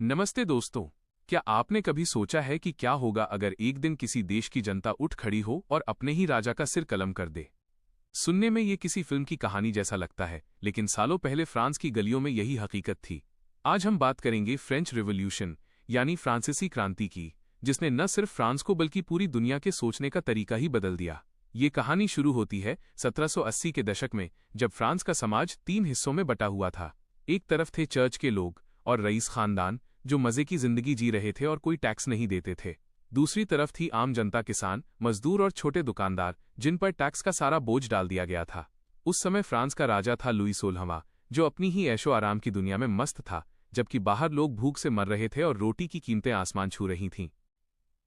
नमस्ते दोस्तों। क्या आपने कभी सोचा है कि क्या होगा अगर एक दिन किसी देश की जनता उठ खड़ी हो और अपने ही राजा का सिर कलम कर दे? सुनने में ये किसी फिल्म की कहानी जैसा लगता है, लेकिन सालों पहले फ्रांस की गलियों में यही हकीकत थी। आज हम बात करेंगे फ्रेंच रिवॉल्यूशन यानी फ्रांसीसी क्रांति की, जिसने न सिर्फ फ्रांस को बल्कि पूरी दुनिया के सोचने का तरीका ही बदल दिया। ये कहानी शुरू होती है 1780 के दशक में, जब फ्रांस का समाज 3 हिस्सों में बटा हुआ था। एक तरफ थे चर्च के लोग और रईस खानदान, जो मजे की जिंदगी जी रहे थे और कोई टैक्स नहीं देते थे। दूसरी तरफ थी आम जनता, किसान, मजदूर और छोटे दुकानदार, जिन पर टैक्स का सारा बोझ डाल दिया गया था। उस समय फ्रांस का राजा था लुई 16वां, जो अपनी ही ऐशो आराम की दुनिया में मस्त था, जबकि बाहर लोग भूख से मर रहे थे और रोटी की कीमतें आसमान छू रही थीं।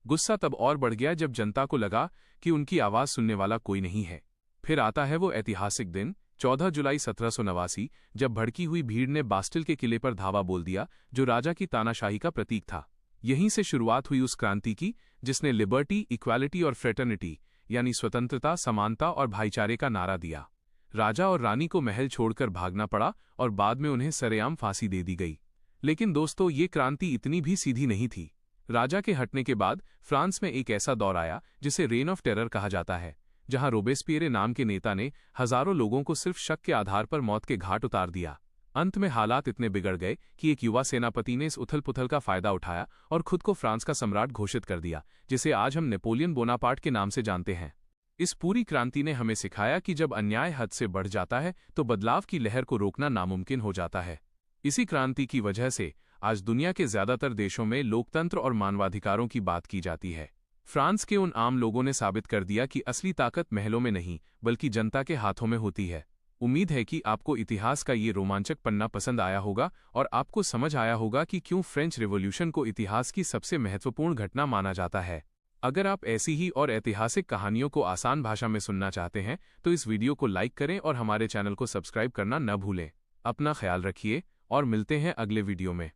गुस्सा तब और बढ़ गया जब जनता को लगा कि उनकी आवाज सुनने वाला कोई नहीं है। फिर आता है वो ऐतिहासिक दिन, 14 जुलाई 1789, जब भड़की हुई भीड़ ने बास्टिल के किले पर धावा बोल दिया, जो राजा की तानाशाही का प्रतीक था। यहीं से शुरुआत हुई उस क्रांति की जिसने लिबर्टी, इक्वालिटी और फ्रेटर्निटी यानी स्वतंत्रता, समानता और भाईचारे का नारा दिया। राजा और रानी को महल छोड़कर भागना पड़ा और बाद में उन्हें सरेआम फांसी दे दी गई। लेकिन दोस्तों, ये क्रांति इतनी भी सीधी नहीं थी। राजा के हटने के बाद फ्रांस में एक ऐसा दौर आया जिसे रेन ऑफ टेरर कहा जाता है, जहां रोबेस्पियरे नाम के नेता ने हजारों लोगों को सिर्फ शक के आधार पर मौत के घाट उतार दिया। अंत में हालात इतने बिगड़ गए कि एक युवा सेनापति ने इस उथल पुथल का फायदा उठाया और खुद को फ्रांस का सम्राट घोषित कर दिया, जिसे आज हम नेपोलियन बोनापार्ट के नाम से जानते हैं। इस पूरी क्रांति ने हमें सिखाया कि जब अन्याय हद से बढ़ जाता है तो बदलाव की लहर को रोकना नामुमकिन हो जाता है। इसी क्रांति की वजह से आज दुनिया के ज्यादातर देशों में लोकतंत्र और मानवाधिकारों की बात की जाती है। फ्रांस के उन आम लोगों ने साबित कर दिया कि असली ताकत महलों में नहीं बल्कि जनता के हाथों में होती है। उम्मीद है कि आपको इतिहास का ये रोमांचक पन्ना पसंद आया होगा और आपको समझ आया होगा कि क्यों फ्रेंच रिवॉल्यूशन को इतिहास की सबसे महत्वपूर्ण घटना माना जाता है। अगर आप ऐसी ही और ऐतिहासिक कहानियों को आसान भाषा में सुनना चाहते हैं तो इस वीडियो को लाइक करें और हमारे चैनल को सब्सक्राइब करना न भूलें। अपना ख्याल रखिए और मिलते हैं अगले वीडियो में।